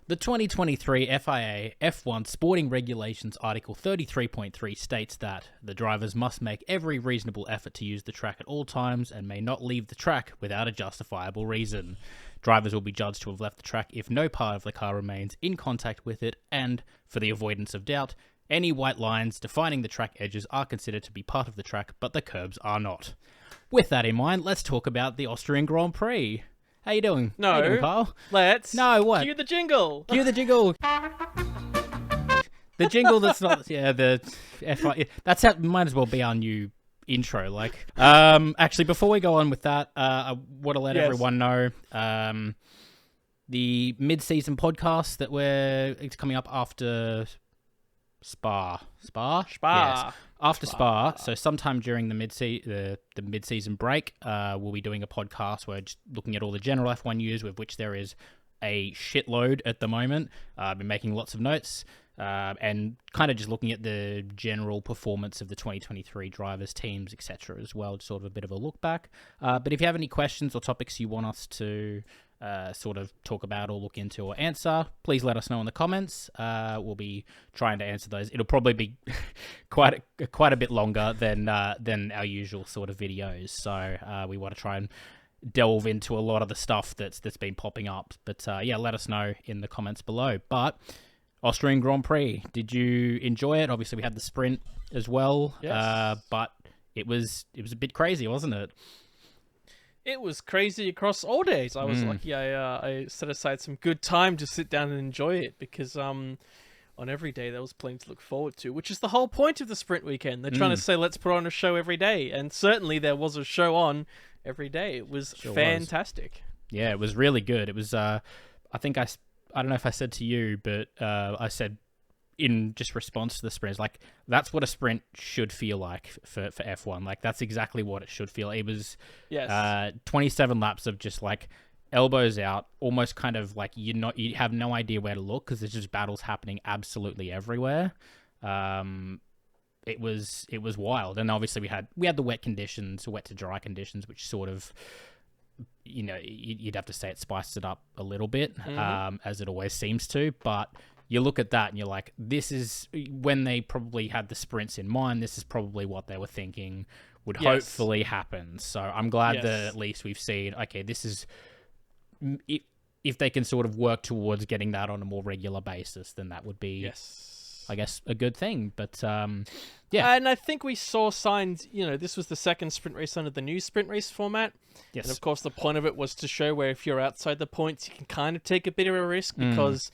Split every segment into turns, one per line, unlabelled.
The 2023 FIA F1 Sporting Regulations Article 33.3 states that the drivers must make every reasonable effort to use the track at all times and may not leave the track without a justifiable reason. Drivers will be judged to have left the track if no part of the car remains in contact with it, and, for the avoidance of doubt, any white lines defining the track edges are considered to be part of the track, but the curbs are not. With that in mind, let's talk about the Austrian Grand Prix. How you doing?
No.
How you doing, Carl?
Let's
Cue
the jingle.
Cue the jingle. The jingle that's not... Yeah, the... That's how, might as well be our new intro. Actually, before we go on with that, I want to let everyone know the mid-season podcast that it's coming up after Spa. Yes. After Spa, so sometime during the mid-season break, we'll be doing a podcast where just looking at all the general F1 news, with which there is a shitload at the moment. I've been making lots of notes and kind of just looking at the general performance of the 2023 drivers, teams, etc. as well, sort of a bit of a look back. But if you have any questions or topics you want us to sort of talk about or look into or answer, please let us know in the comments. We'll be trying to answer those. It'll probably be quite a bit longer than our usual sort of videos. So we want to try and delve into a lot of the stuff that's been popping up. But let us know in the comments below. But Austrian Grand Prix, did you enjoy it? Obviously, we had the sprint as well.
Yes.
But it was a bit crazy, wasn't it?
It was crazy across all days. I was lucky. I set aside some good time to sit down and enjoy it, because on every day there was plenty to look forward to, which is the whole point of the sprint weekend. They're trying to say, let's put on a show every day, and certainly there was a show on every day. It was fantastic.
Yeah, it was really good. It was. I think I don't know if I said to you, but I said in just response to the sprints, like, that's what a sprint should feel like for F1. Like, that's exactly what it should feel. It was 27 laps of just like elbows out, almost kind of like you have no idea where to look, because there's just battles happening absolutely everywhere. It was wild. And obviously we had the wet to dry conditions, which sort of, you'd have to say it spiced it up a little bit, as it always seems to. But you look at that and you're like, this is when they probably had the sprints in mind. This is probably what they were thinking would hopefully happen. So I'm glad that at least we've seen, okay, this is, if they can sort of work towards getting that on a more regular basis, then that would be, I guess, a good thing. But yeah.
And I think we saw signs, this was the second sprint race under the new sprint race format.
Yes.
And of course, the point of it was to show where if you're outside the points, you can kind of take a bit of a risk, because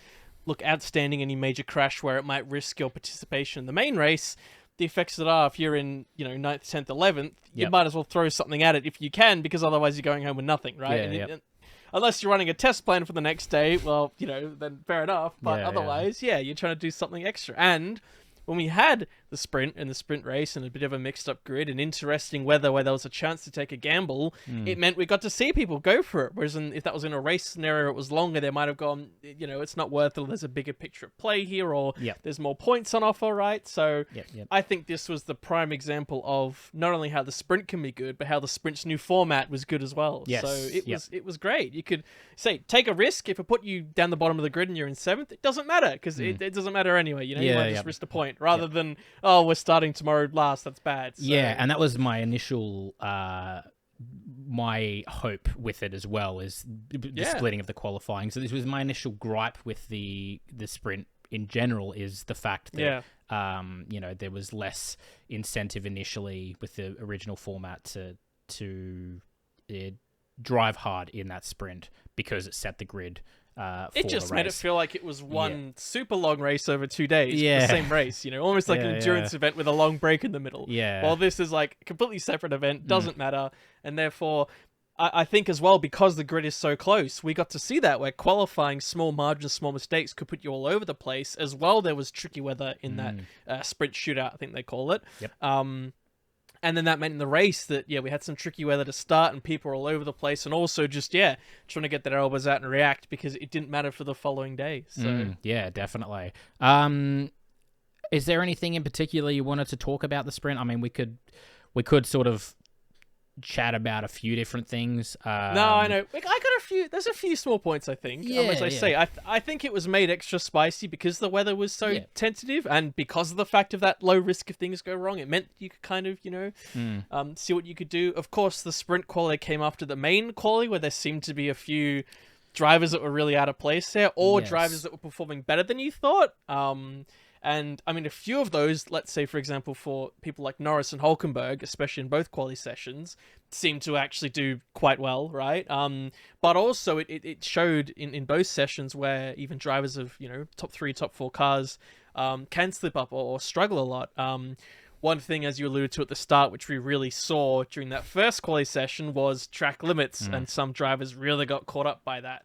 look, outstanding any major crash where it might risk your participation in the main race, the effects that are, if you're in, 9th, 10th, 11th, you might as well throw something at it if you can, because otherwise you're going home with nothing, right? And unless you're running a test plan for the next day, well, then fair enough. But otherwise, you're trying to do something extra. And when we had the sprint and the sprint race and a bit of a mixed up grid and interesting weather where there was a chance to take a gamble, it meant we got to see people go for it. Whereas if that was in a race scenario, it was longer, they might have gone, it's not worth it. There's a bigger picture at play here, or there's more points on offer, right? So I think this was the prime example of not only how the sprint can be good, but how the sprint's new format was good as well.
Yes.
So it was great. You could say, take a risk. If it put you down the bottom of the grid and you're in 7th, it doesn't matter, because it doesn't matter anyway. You might just risk a point rather than, oh, we're starting tomorrow last, that's bad. So,
and that was my initial my hope with it as well, is the splitting of the qualifying. So this was my initial gripe with the sprint in general, is the fact that there was less incentive initially with the original format to drive hard in that sprint, because it set the grid.
It just made it feel like it was one super long race over 2 days. The same race, almost like an endurance event with a long break in the middle. While this is like a completely separate event, doesn't matter. And therefore, I think as well, because the grid is so close, we got to see that where qualifying, small margins, small mistakes could put you all over the place. As well, there was tricky weather in that sprint shootout, I think they call it. And then that meant in the race that, we had some tricky weather to start and people were all over the place, and also just, trying to get their elbows out and react, because it didn't matter for the following day. So
yeah, definitely. Is there anything in particular you wanted to talk about the sprint? I mean, we could sort of chat about a few different things.
No, I know. Like, I got a few. There's a few small points, I think. As I say, I think it was made extra spicy because the weather was so tentative, and because of the fact of that low risk if things go wrong, it meant you could kind of, see what you could do. Of course, the sprint quality came after the main quality, where there seemed to be a few drivers that were really out of place there, or drivers that were performing better than you thought. And I mean, a few of those, let's say, for example, for people like Norris and Hulkenberg, especially in both quali sessions, seemed to actually do quite well, right? But also it showed in both sessions where even drivers of, top 3, top 4 cars can slip up or struggle a lot. One thing, as you alluded to at the start, which we really saw during that first quali session, was track limits, and some drivers really got caught up by that.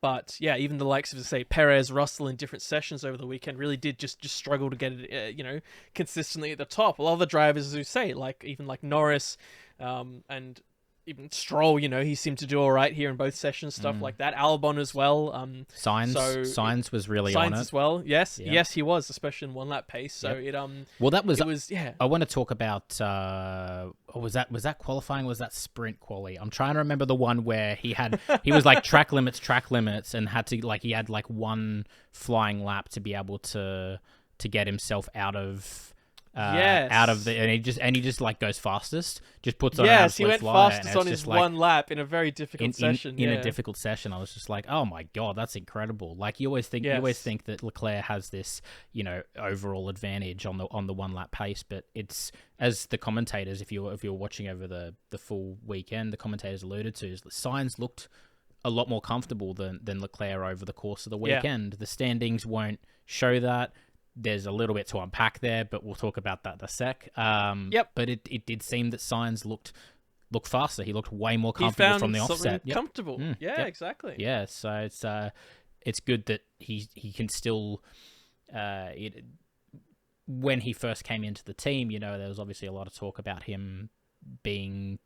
But yeah, even the likes of, say, Perez, Russell in different sessions over the weekend really did just struggle to get it, consistently at the top. A lot of the drivers, as you say, even like Norris, and even Stroll, he seemed to do all right here in both sessions, stuff like that. Albon as well.
Sainz was really on it
as well. Yes, he was, especially in 1 lap pace. So
that was. I want to talk about. Was that qualifying? Was that sprint quali? I'm trying to remember the one where he was like track limits, and had to he had one flying lap to be able to get himself out of. And he just goes fastest, just puts on an absolute
he went
flyer,
fastest on his 1 lap in a very difficult session.
In a difficult session, I was just like, oh my god, that's incredible. Like you always think that Leclerc has this, overall advantage on the 1 lap pace, but it's, as the commentators, if you're watching over the full weekend, the commentators alluded to, is that Sainz looked a lot more comfortable than Leclerc over the course of the weekend. The standings won't show that. There's a little bit to unpack there, but we'll talk about that in a sec. But it did seem that Sainz looked faster. He looked way more comfortable from the offset.
Comfortable. Exactly.
Yeah, so it's good that he can still. When he first came into the team, there was obviously a lot of talk about him being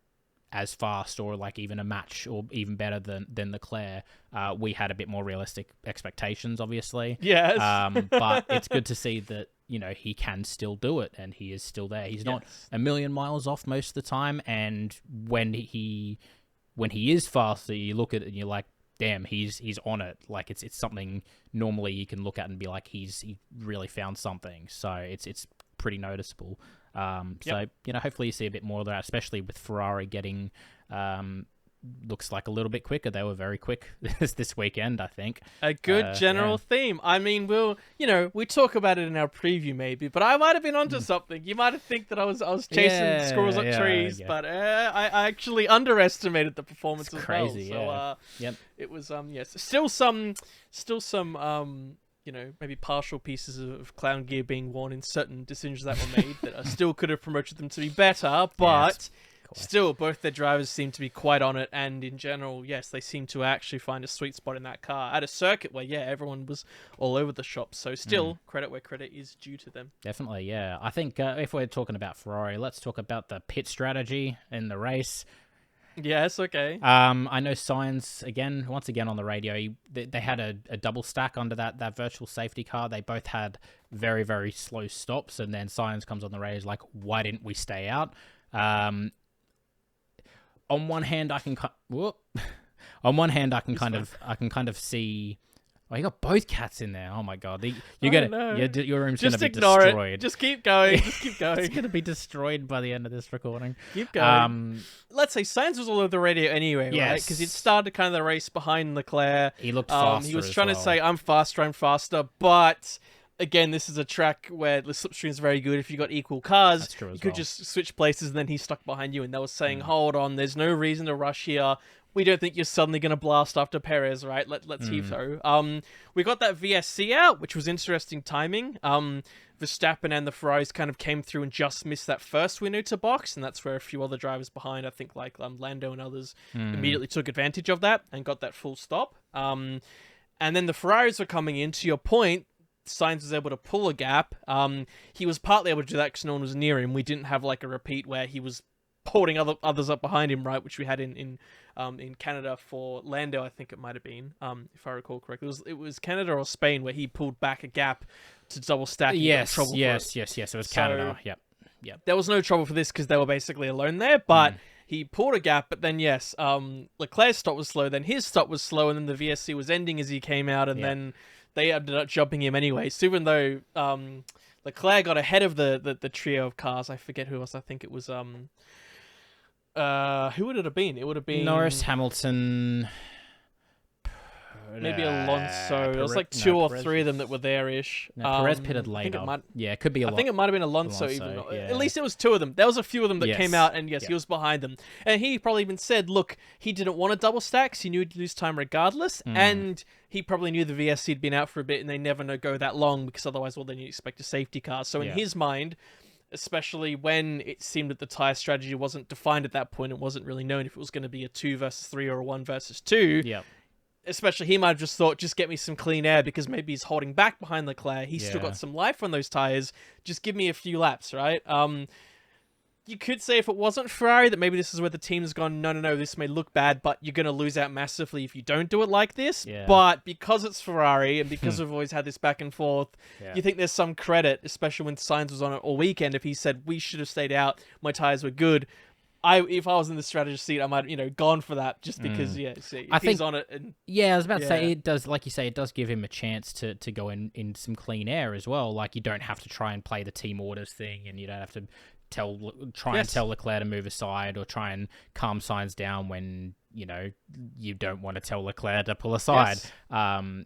as fast or even a match or even better than Leclerc. We had a bit more realistic expectations, obviously.
Yes.
But it's good to see that, he can still do it and he is still there. He's not a million miles off most of the time. And when he is faster, you look at it and you're like, damn, he's on it. Like it's something normally you can look at and be like, he really found something. So it's pretty noticeable. So, hopefully you see a bit more of that, especially with Ferrari getting, looks like a little bit quicker. They were very quick this weekend, I think. A
good general theme. I mean, we talk about it in our preview maybe, but I might have been onto something. You might have think that I was chasing squirrels up trees, but I actually underestimated the performance as
crazy,
well. So, it was, still some, maybe partial pieces of clown gear being worn in certain decisions that were made that still could have promoted them to be better, but still, both their drivers seem to be quite on it, and in general, yes, they seem to actually find a sweet spot in that car at a circuit where, everyone was all over the shop. So still, credit where credit is due to them.
Definitely, yeah. I think if we're talking about Ferrari, let's talk about the pit strategy in the race.
Yes, okay.
I know Sainz, once again on the radio, they had a double stack under that virtual safety car. They both had very, very slow stops, and then Sainz comes on the radio like, why didn't we stay out? On one hand, I can kind of see. Oh, you got both cats in there. Oh my god, your room's gonna be destroyed.
Just keep going. Just keep going.
It's gonna be destroyed by the end of this recording.
Keep going. Let's say Sainz was all over the radio anyway, right? Because he'd started kind of the race behind Leclerc.
He looked faster.
He was trying to say, "I'm faster," but. Again, this is a track where the slipstream is very good. If you got equal cars, you could just switch places, and then he's stuck behind you. And they were saying, "Hold on, there's no reason to rush here. We don't think you're suddenly going to blast after Perez, right? Let's heave though." We got that VSC out, which was interesting timing. Verstappen and the Ferraris kind of came through and just missed that first window to box, and that's where a few other drivers behind, I think like Lando and others, immediately took advantage of that and got that full stop. And then the Ferraris were coming in. To your point, Sainz was able to pull a gap. He was partly able to do that because no one was near him. We didn't have like a repeat where he was holding others up behind him, right? Which we had in Canada for Lando, I think it might have been, if I recall correctly. It was Canada or Spain where he pulled back a gap to double stack.
Yes. It was Canada. Yep.
There was no trouble for this because they were basically alone there, but he pulled a gap. But then, yes, Leclerc's stop was slow, then his stop was slow, and then the VSC was ending as he came out, and then they ended up jumping him anyway. So even though Leclerc got ahead of the trio of cars, I forget who else, I think it was... who would it have been? It would have been...
Norris, Hamilton...
Maybe Alonso. It was like two or three of them that were there-ish.
No, Perez pitted later. It could be Alonso.
I think it might have been Alonso even. At least it was two of them. There was a few of them that came out, and he was behind them. And he probably even said, look, he didn't want to double stack, so he knew he'd lose time regardless. And he probably knew the VSC had been out for a bit, and they never go that long, because otherwise, well, then you expect a safety car. So in his mind... especially when it seemed that the tyre strategy wasn't defined at that point, it wasn't really known if it was going to be a 2 versus 3 or a 1 versus 2. Especially, he might have just thought, just get me some clean air, because maybe he's holding back behind Leclerc. He's still got some life on those tyres. Just give me a few laps, right? You could say if it wasn't Ferrari, that maybe this is where the team's gone, no, this may look bad, but you're going to lose out massively if you don't do it like this. But because it's Ferrari, and because we've always had this back and forth, you think there's some credit, especially when Sainz was on it all weekend, if he said, we should have stayed out, my tyres were good. If I was in the strategist seat, I might, gone for that, just because, he's on it. And,
I was about to say, it does, like you say, it does give him a chance to go in some clean air as well. Like, you don't have to try and play the team orders thing, and you don't have to try and tell Leclerc to move aside, or try and calm Sainz down when you don't want to tell Leclerc to pull aside.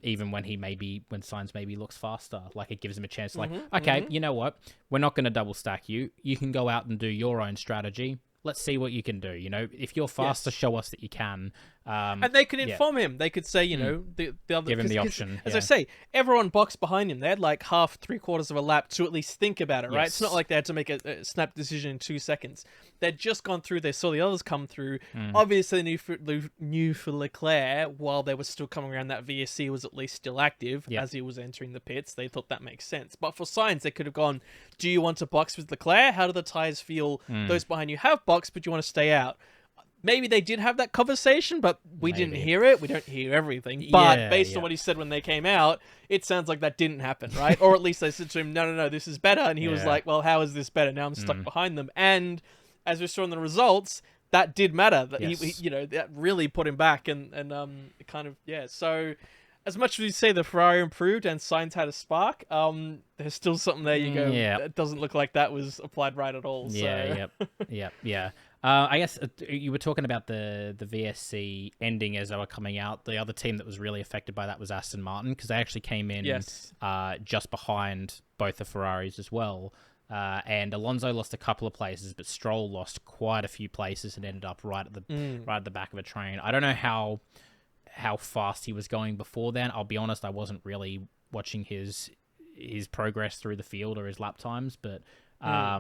Even when Sainz maybe looks faster, like, it gives him a chance. You know what, we're not going to double stack you. You can go out and do your own strategy. Let's see what you can do. If you're faster, show us that you can.
And they could inform him. They could say, the other...
Give him the option.
As I say, everyone boxed behind him. They had like half, 3/4 of a lap to at least think about it, right? It's not like they had to make a snap decision in 2 seconds. They'd just gone through. They saw the others come through. Obviously, they knew for Leclerc, while they were still coming around, that VSC was at least still active as he was entering the pits. They thought that makes sense. But for Sainz, they could have gone, do you want to box with Leclerc? How do the tyres feel? Those behind you have boxed, but you want to stay out. Maybe they did have that conversation, but we didn't hear it. We don't hear everything. But based on what he said when they came out, it sounds like that didn't happen, right? Or at least they said to him, no, this is better. And he was like, well, how is this better? Now I'm stuck behind them. And as we saw in the results, that did matter. That he that really put him back, and it kind of, So as much as we say the Ferrari improved and Sainz had a spark, there's still something there. You go, it doesn't look like that was applied right at all.
I guess you were talking about the VSC ending as they were coming out. The other team that was really affected by that was Aston Martin, because they actually came in just behind both the Ferraris as well. And Alonso lost a couple of places, but Stroll lost quite a few places and ended up right at the back of a train. I don't know how fast he was going before then. I'll be honest, I wasn't really watching his progress through the field or his lap times, but I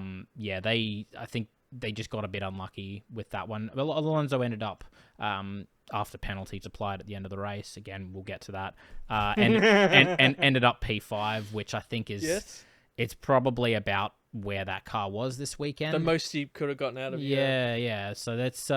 think they just got a bit unlucky with that one. Alonso ended up, after penalties applied at the end of the race, again, we'll get to that, and ended up P5, which I think is it's probably about where that car was this weekend.
The most he could have gotten out of it.
Yeah. So that's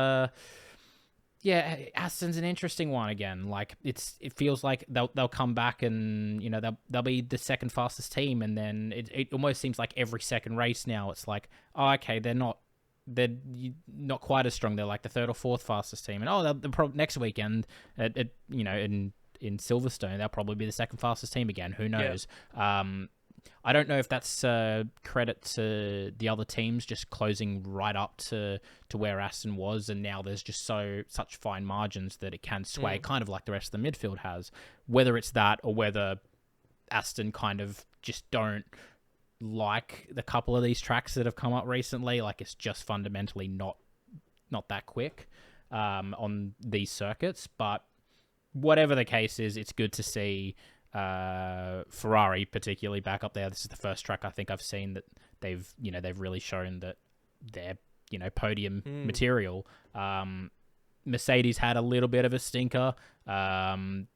Aston's an interesting one again. Like, it feels like they'll come back and they'll be the second fastest team, and then it almost seems like every second race now it's like, oh, okay, they're not quite as strong. They're like the third or fourth fastest team, and they'll probably next weekend in Silverstone they'll probably be the second fastest team again. Who knows? I don't know if that's credit to the other teams just closing right up to where Aston was, and now there's just such fine margins that it can sway, kind of like the rest of the midfield has. Whether it's that, or whether Aston kind of just don't like the couple of these tracks that have come up recently, like it's just fundamentally not that quick on these circuits. But whatever the case is, it's good to see Ferrari particularly back up there. This is the first track I think I've seen that they've really shown that they're podium material. Mercedes had a little bit of a stinker. Hamilton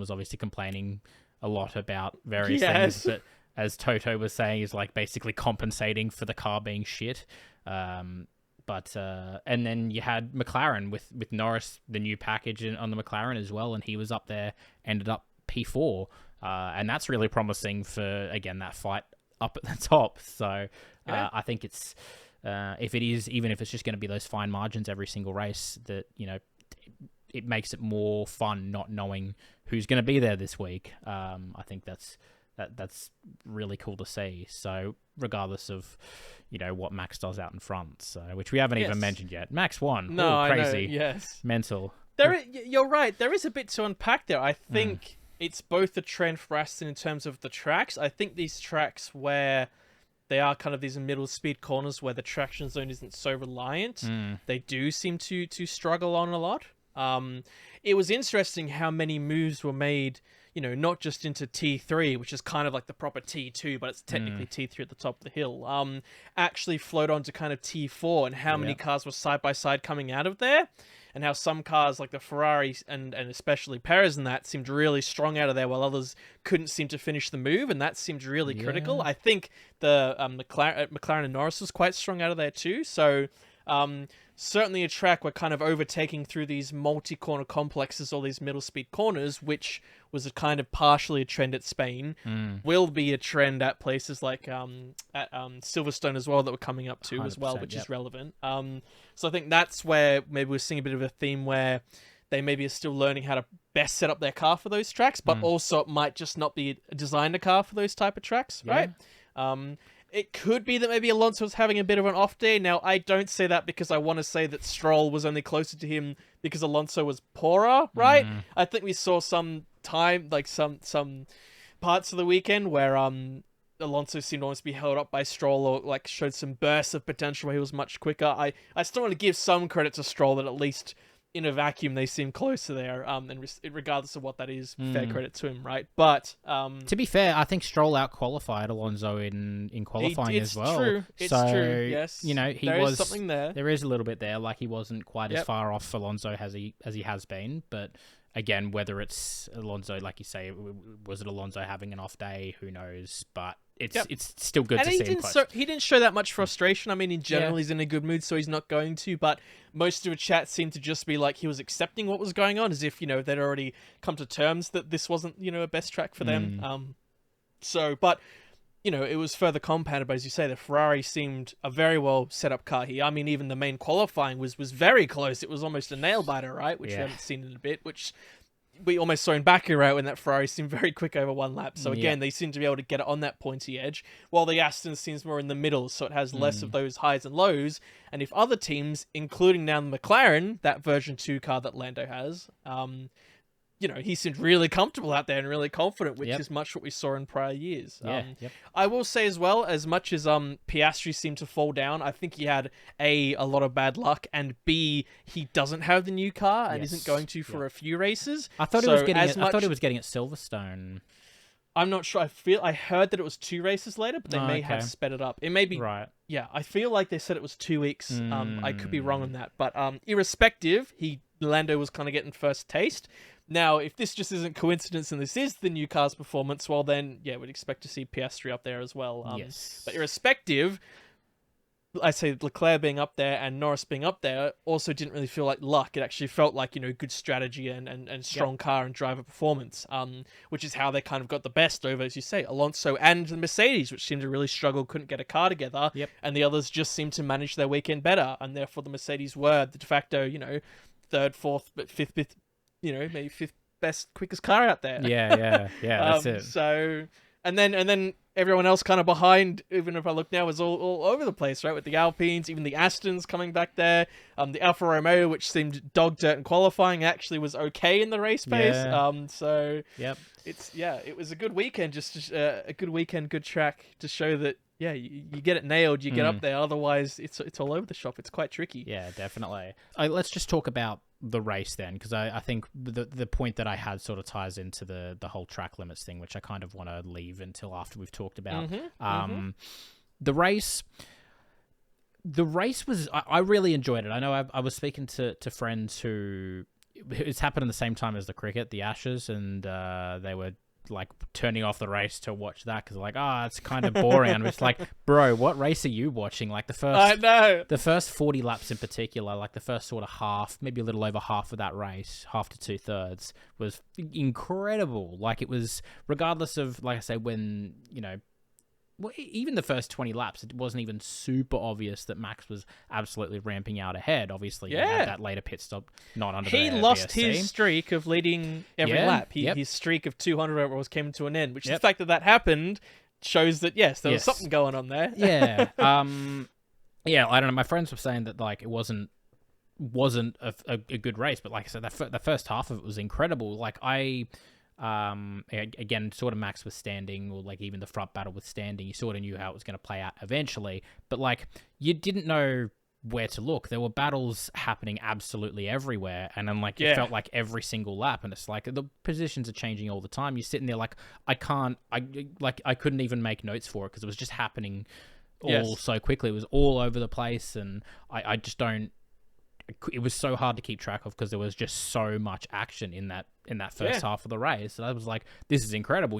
was obviously complaining a lot about various things, but as Toto was saying, is like basically compensating for the car being shit. And then you had McLaren with Norris, the new package on the McLaren as well, and he was up there, ended up P4, and that's really promising for, again, that fight up at the top. So
Yeah.
I think it's if it is, even if it's just going to be those fine margins every single race, that it makes it more fun not knowing who's going to be there this week. I think that's really cool to see. So regardless of what Max does out in front, so which we haven't even mentioned yet. Max won.
No,
crazy.
I know. Yes,
mental.
You're right. There is a bit to unpack there. I think it's both a trend for Aston in terms of the tracks. I think these tracks where they are kind of these middle speed corners where the traction zone isn't so reliant, they do seem to struggle on a lot. It was interesting how many moves were made, not just into T3, which is kind of like the proper T2, but it's technically T3 at the top of the hill, actually flowed on to kind of T4, and how many cars were side by side coming out of there, and how some cars like the Ferrari and especially Perez and that seemed really strong out of there, while others couldn't seem to finish the move, and that seemed really critical. I think the McLaren and Norris was quite strong out of there too, so certainly a track where kind of overtaking through these multi-corner complexes, all these middle speed corners, which was a kind of partially a trend at Spain, will be a trend at places like at Silverstone as well, that we're coming up to as well, which is relevant. So I think that's where maybe we're seeing a bit of a theme where they maybe are still learning how to best set up their car for those tracks, but also it might just not be designed a car for those type of tracks, right? It could be that maybe Alonso was having a bit of an off day. Now, I don't say that because I want to say that Stroll was only closer to him because Alonso was poorer, right? I think we saw some time, like some parts of the weekend where Alonso seemed to almost be held up by Stroll, or like showed some bursts of potential where he was much quicker. I still want to give some credit to Stroll that at least in a vacuum they seem closer there, and regardless of what that is, fair credit to him, right? But
to be fair, I think Stroll out-qualified Alonso in qualifying as well.
It's true, yes.
There
is something there.
There is a little bit there, like he wasn't quite as far off Alonso as he has been, but again, whether it's Alonso, like you say, was it Alonso having an off day, who knows, but it's still good to see him close.
He didn't show that much frustration. I mean, in general, he's in a good mood, so he's not going to. But most of the chat seemed to just be like he was accepting what was going on, as if they'd already come to terms that this wasn't a best track for them. But it was further compounded by, as you say, the Ferrari seemed a very well set up car here. I mean, even the main qualifying was very close. It was almost a nail biter, right? Which we haven't seen in a bit, which we almost saw in Baku, right, when that Ferrari seemed very quick over one lap. So again, they seem to be able to get it on that pointy edge, while the Aston seems more in the middle, so it has less of those highs and lows. And if other teams, including now the McLaren, that version 2 car that Lando has, he seemed really comfortable out there and really confident, which is much what we saw in prior years. I will say as well, as much as Piastri seemed to fall down, I think he had a lot of bad luck, and B, he doesn't have the new car and isn't going to for a few races.
I thought he was getting I thought he was getting at Silverstone.
I'm not sure. I heard that it was 2 races later, but they may have sped it up. It may be right. Yeah, I feel like they said it was 2 weeks. I could be wrong on that, but irrespective, Lando was kind of getting first taste. Now, if this just isn't coincidence and this is the new car's performance, well then, we'd expect to see Piastri up there as well. But irrespective, I say Leclerc being up there and Norris being up there also didn't really feel like luck. It actually felt like, good strategy and strong car and driver performance, which is how they kind of got the best over, as you say, Alonso and the Mercedes, which seemed to really struggle, couldn't get a car together, and the others just seemed to manage their weekend better, and therefore the Mercedes were the de facto, 3rd, 4th, but 5th, maybe 5th best, quickest car out there.
Yeah, that's it.
So, and then everyone else kind of behind, even if I look now, is all over the place, right? With the Alpines, even the Astons coming back there. The Alfa Romeo, which seemed dog dirt in qualifying, actually was okay in the race pace. It was a good weekend, just a good weekend, good track to show that, you get it nailed, you get up there. Otherwise, it's all over the shop. It's quite tricky.
Yeah, definitely. Let's just talk about the race then, because I think the point that I had sort of ties into the whole track limits thing, which I kind of want to leave until after we've talked about. The race was, I really enjoyed it. I know I was speaking to friends who, it's happened in the same time as the cricket, the Ashes, and they were like turning off the race to watch that because like, it's kind of boring. And it's like, bro, what race are you watching? Like the first 40 laps in particular, like the first sort of half, maybe a little over half of that race, half to 2/3, was incredible. Like it was, regardless of, like I say, when even the first 20 laps, it wasn't even super obvious that Max was absolutely ramping out ahead. Obviously, he had that later pit stop, not under
he lost his streak of leading every lap. His streak of 200 overalls came to an end, which the fact that happened shows that, yes, there was something going on there.
Yeah. Yeah, I don't know. My friends were saying that, like, it wasn't a good race, but like I said, the first half of it was incredible. Like, again, sort of Max was standing, or like even the front battle was standing. You sort of knew how it was going to play out eventually, but like you didn't know where to look. There were battles happening absolutely everywhere, and then like it felt like every single lap, and it's like the positions are changing all the time. You're sitting there like I couldn't even make notes for it because it was just happening all so quickly. It was all over the place, and I just don't. It was so hard to keep track of because there was just so much action in that first half of the race. And I was like, this is incredible.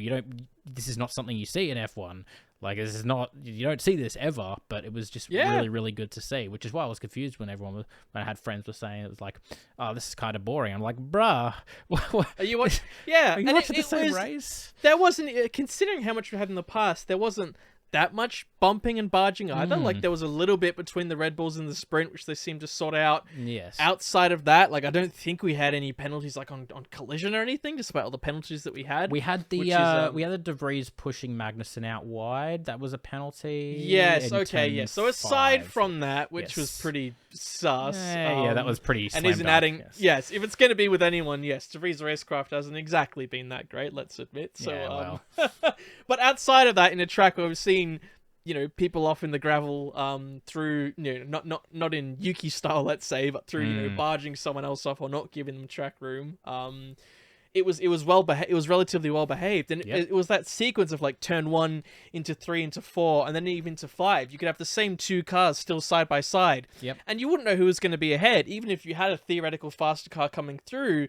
This is not something you see in F1. Like, you don't see this ever, but it was just really, really good to see, which is why I was confused when when I had friends were saying it was like, oh, this is kind of boring. I'm like, bruh.
Are you watching? Yeah.
Are you watching the same race?
There wasn't, considering how much we had in the past, there wasn't that much bumping and barging either. Like, there was a little bit between the Red Bulls and the sprint, which they seemed to sort out.
Yes.
Outside of that, like, I don't think we had any penalties like on collision or anything, despite all the penalties that we had.
We had the we had the DeVries pushing Magnussen out wide. That was a penalty.
Yes. Okay. Yes. So aside from that, which was pretty sus.
Yeah, that was pretty.
And isn't adding. Yes. If it's going to be with anyone, yes, DeVries racecraft hasn't exactly been that great. Let's admit. So. But outside of that, in a track where we've seen, people off in the gravel, through, not in Yuki style, let's say, but through, barging someone else off or not giving them track room. It was relatively well behaved, and it was that sequence of like turn 1 into 3 into 4, and then even to 5. You could have the same two cars still side by side, and you wouldn't know who was going to be ahead, even if you had a theoretical faster car coming through.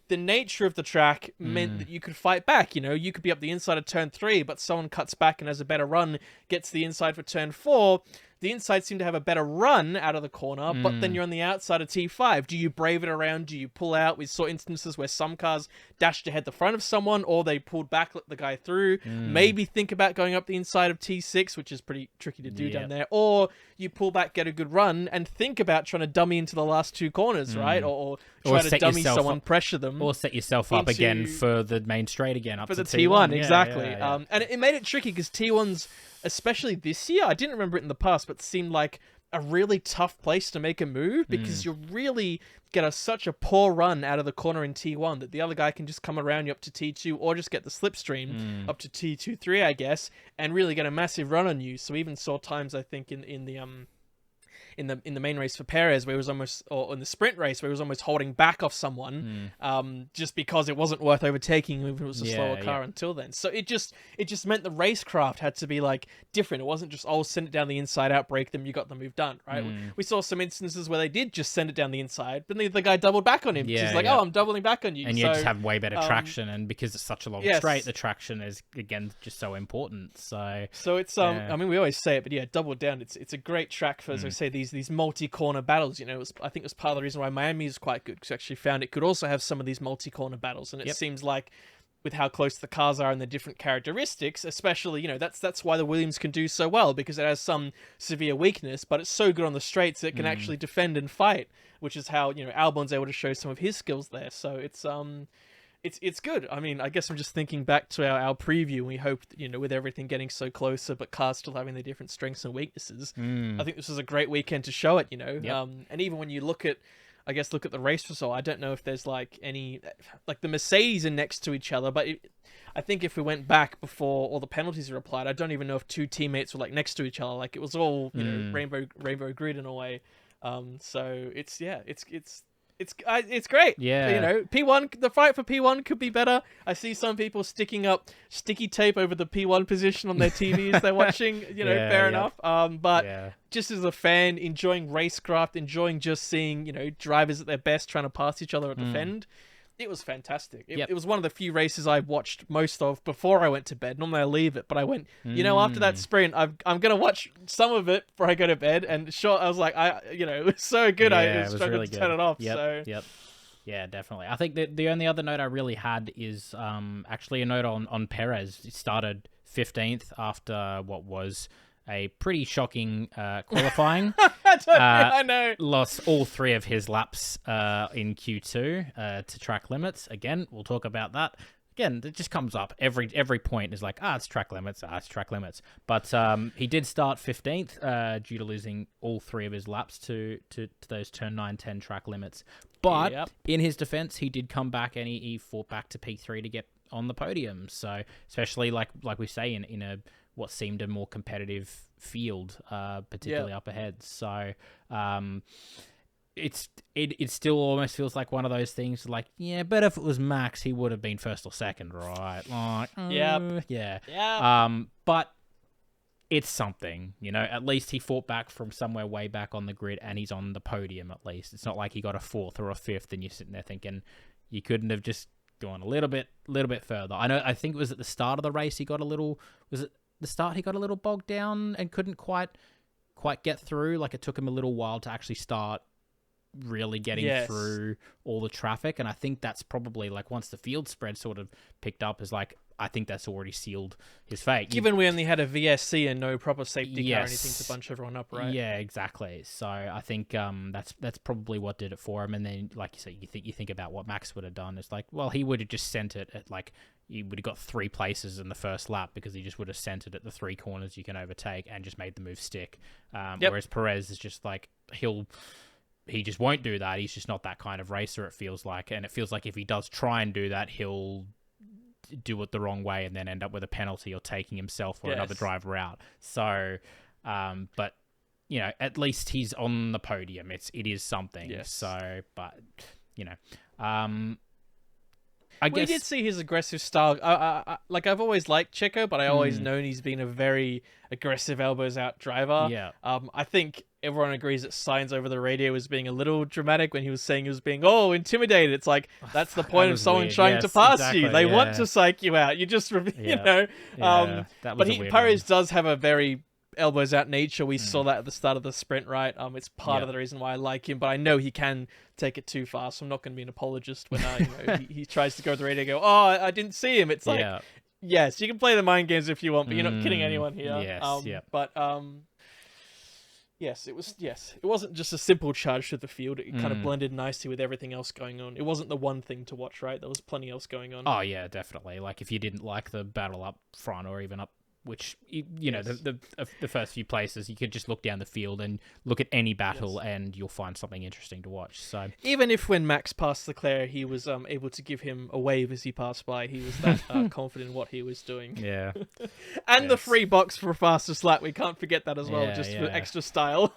The nature of the track meant that you could fight back. You could be up the inside of turn 3, but someone cuts back and has a better run, gets the inside for turn 4. The inside seemed to have a better run out of the corner, but then you're on the outside of T5. Do you brave it around? Do you pull out? We saw instances where some cars dashed ahead the front of someone, or they pulled back, let the guy through. Maybe think about going up the inside of T6, which is pretty tricky to do down there. Or you pull back, get a good run, and think about trying to dummy into the last two corners, right? Or try to dummy someone, pressure them.
Or set yourself up again for the main straight again, up
for
to
the T1. Exactly.
Yeah.
And it made it tricky because T1's, especially this year, I didn't remember it in the past, but seemed like a really tough place to make a move because you really get such a poor run out of the corner in T1 that the other guy can just come around you up to T2 or just get the slipstream up to T2, 3, I guess, and really get a massive run on you. So we even saw times, I think, in the main race for Perez, where it was almost, or in the sprint race, where he was almost holding back off someone, just because it wasn't worth overtaking if it was a slower car until then. So it just meant the racecraft had to be like different. It wasn't just, send it down the inside, outbrake them, you got the move done, right? We saw some instances where they did just send it down the inside, but the guy doubled back on him. He's like, I'm doubling back on you.
And you just have way better traction, and because it's such a long straight, the traction is, again, just so important. So
it's, I mean, we always say it, but double down. It's a great track for, as I say, these multi-corner battles. I think it was part of the reason why Miami is quite good, because I actually found it could also have some of these multi-corner battles, and it seems like with how close the cars are and the different characteristics, especially, that's why the Williams can do so well, because it has some severe weakness, but it's so good on the straights it can actually defend and fight, which is how, Albon's able to show some of his skills there. So it's good. I mean, I guess I'm just thinking back to our preview, and we hoped, with everything getting so closer, but cars still having their different strengths and weaknesses. I think this was a great weekend to show it, and even when you look at the race result, I don't know if there's any, the Mercedes are next to each other, but I think if we went back before all the penalties were applied, I don't even know if two teammates were next to each other. It was all, rainbow grid in a way. So it's great.
Yeah.
P1, the fight for P1 could be better. I see some people sticking up sticky tape over the P1 position on their TV as they're watching, fair enough. But just as a fan, enjoying racecraft, enjoying just seeing, drivers at their best trying to pass each other or defend. It was fantastic. It was one of the few races I watched most of before I went to bed. Normally I leave it, but I went, after that sprint, I'm going to watch some of it before I go to bed. And I was like, it was so good. I was struggling to turn it off.
Yeah, definitely. I think that the only other note I really had is actually a note on Perez. He started 15th after what was a pretty shocking qualifying.
I know.
Lost all 3 of his laps in Q2 to track limits. Again, we'll talk about that. Again, it just comes up. Every point is like, it's track limits. It's track limits. But he did start 15th due to losing all 3 of his laps to those turn 9, 10 track limits. But in his defense, he did come back and he fought back to P3 to get on the podium. So especially like we say in a what seemed a more competitive field, particularly up ahead. So it still almost feels like one of those things like, but if it was Max, he would have been first or second, right? Like, but it's something, at least he fought back from somewhere way back on the grid and he's on the podium at least. It's not like he got a 4th or a 5th and you're sitting there thinking you couldn't have just gone a little bit further. I think it was at the start of the race he got a little bogged down and couldn't quite get through. Like it took him a little while to actually start really getting through all the traffic, and I think that's probably like once the field spread sort of picked up, is like I think that's already sealed his fate.
Given we only had a VSC and no proper safety car or anything to bunch everyone up, right?
Yeah, exactly. So I think that's probably what did it for him. And then, like you say, you think about what Max would have done. It's like, well, he would have just sent it at like he would have got 3 places in the first lap because he just would have sent it at the 3 corners you can overtake and just made the move stick. Whereas Perez is just like he just won't do that. He's just not that kind of racer, it feels like. And it feels like if he does try and do that, he'll do it the wrong way and then end up with a penalty or taking himself or another driver out. So, but, at least he's on the podium. It is something.
Yes.
So, but,
We did see his aggressive style. I've always liked Checo, but I always known he's been a very aggressive elbows out driver.
Yeah.
I think everyone agrees that Sainz over the radio was being a little dramatic when he was saying he was being intimidated. It's like that's the point of someone trying to pass you. They want to psych you out. You just
that was
but Perez does have a very elbows out nature. We saw that at the start of the sprint, right? It's part of the reason why I like him, but I know he can take it too far, so I'm not going to be an apologist when he tries to go to the radio and go, I didn't see him. It's like, yes, you can play the mind games if you want, but you're not kidding anyone here. Yes, it wasn't just a simple charge to the field. It kind of blended nicely with everything else going on. It wasn't the one thing to watch, right? There was plenty else going on.
Oh yeah, definitely. Like if you didn't like the battle up front or even up, which the first few places, you could just look down the field and look at any battle and you'll find something interesting to watch. So
even if when Max passed Leclerc, he was able to give him a wave as he passed by, he was that confident in what he was doing.
Yeah.
And the free box for fastest lap, we can't forget that as well, for extra style.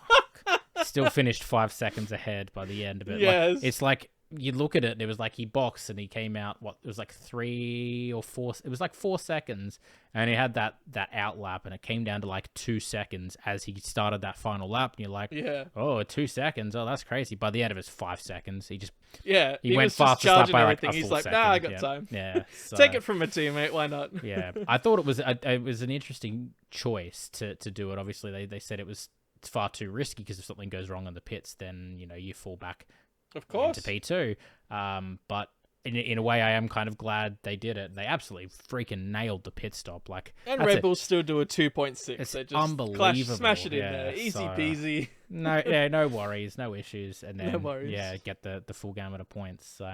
Still finished 5 seconds ahead by the end of it.
Yes.
Like, it's like you look at it and it was like he boxed and he came out, it was like 3 or 4, it was like 4 seconds, and he had that out lap and it came down to like 2 seconds as he started that final lap, and you're like, 2 seconds, that's crazy. By the end of it, it's 5 seconds. He went fastest lap by like a full
He's like,
second.
I got time.
So,
take it from a teammate, why not?
I thought it was an interesting choice to do it. Obviously they said it's far too risky because if something goes wrong in the pits, then you fall back,
of course,
to P2. But in a way, I am kind of glad they did it. They absolutely freaking nailed the pit stop.
And Red Bull still do a 2.6.
It's
just
unbelievable.
Smash it in there, easy peasy.
No worries, no issues, and then
no worries.
Get the full gamut of points. So,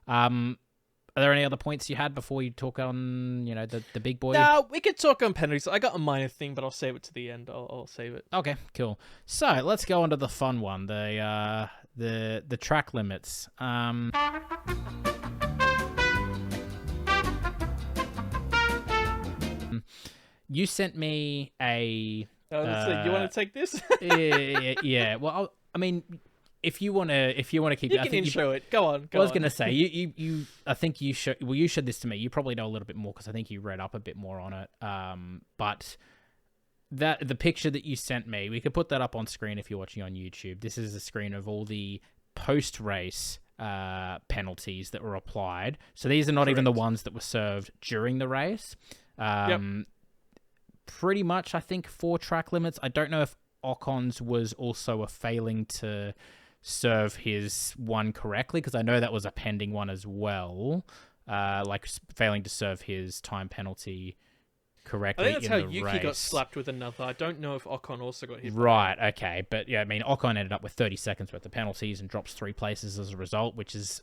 are there any other points you had before you talk on the big boy?
No, we could talk on penalties. I got a minor thing, but I'll save it to the end. I'll save it.
Okay, cool. So let's go on to the fun one. The track limits. You sent me a.
You want to take this?
yeah. Well, I mean, if you want to keep,
you can intro it. Go on.
I was going to say you. I think you showed. Well, you showed this to me. You probably know a little bit more because I think you read up a bit more on it. But the picture that you sent me, we could put that up on screen if you're watching on YouTube. This is a screen of all the post-race penalties that were applied. So these are not even the ones that were served during the race. Pretty much, I think 4 track limits. I don't know if Ocon's was also a failing to serve his one correctly, because I know that was a pending one as well. Failing to serve his time penalty correctly
I think that's
in
how
the
Yuki got
race.
slapped with another. I don't know if Ocon also got hit.
Right, okay. But yeah, I mean, Ocon ended up with 30 seconds worth of penalties and drops 3 places as a result, which is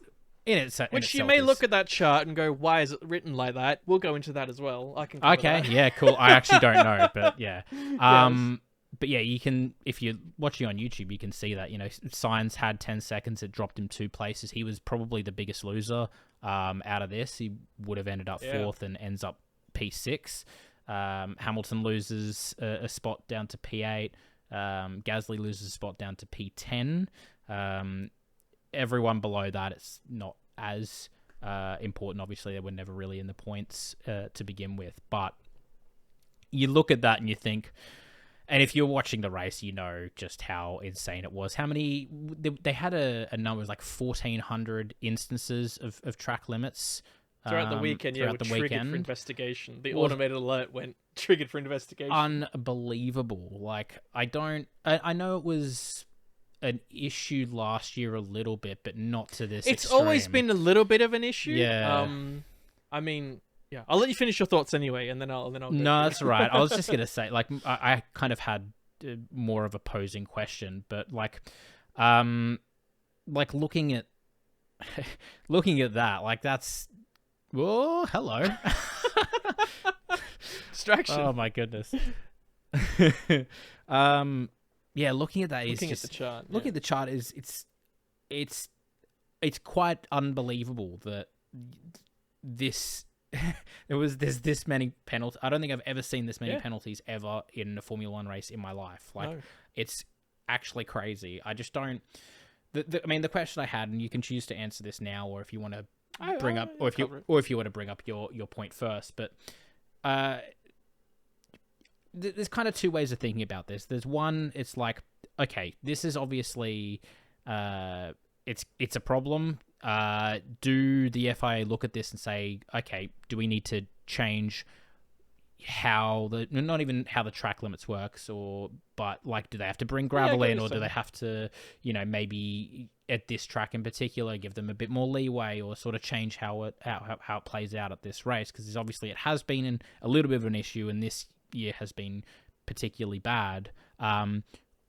Which you may look at that chart and go, why is it written like that? We'll go into that as well. I can cover that.
Yeah, cool. I actually don't know, but yeah.
Yes.
But yeah, you can, if you're watching on YouTube, you can see that, Sainz had 10 seconds. It dropped him 2 places. He was probably the biggest loser out of this. He would have ended up 4th and ends up P6. Hamilton loses a spot down to P8. Gasly loses a spot down to P10. Everyone below that, it's not as important. Obviously, they were never really in the points to begin with. But you look at that and you think, and if you're watching the race, you know just how insane it was. How many... They had a number of 1,400 instances of track limits.
Throughout the weekend,
throughout the
triggered
weekend.
for investigation. The automated alert went triggered for investigation.
Unbelievable. I know it was an issue last year a little bit, but not to this
It's
extreme.
always been a little bit of an issue.
Yeah.
I mean, yeah. I'll let you finish your thoughts anyway, and then I'll go
No, that's right. I was just gonna say, I kind of had more of a posing question, but looking at that, that's... Whoa, hello.
Distraction.
Oh my goodness. Yeah, looking at that is
looking
just...
at the chart.
Looking at the chart is... It's quite unbelievable that there's this many penalties. I don't think I've ever seen this many penalties ever in a Formula One race in my life.
No.
It's actually crazy. I just don't... the question I had, and you can choose to answer this now, or if you want to bring up, or if you want to bring up your point first, but there's kind of 2 ways of thinking about this. There's one, it's okay, this is obviously it's a problem. Do the FIA look at this and say, okay, do we need to change how not even how the track limits works, but do they have to bring gravel in, or do they have to, maybe at this track in particular give them a bit more leeway, or sort of change how it plays out at this race? Because obviously it has been a little bit of an issue, and this year has been particularly bad.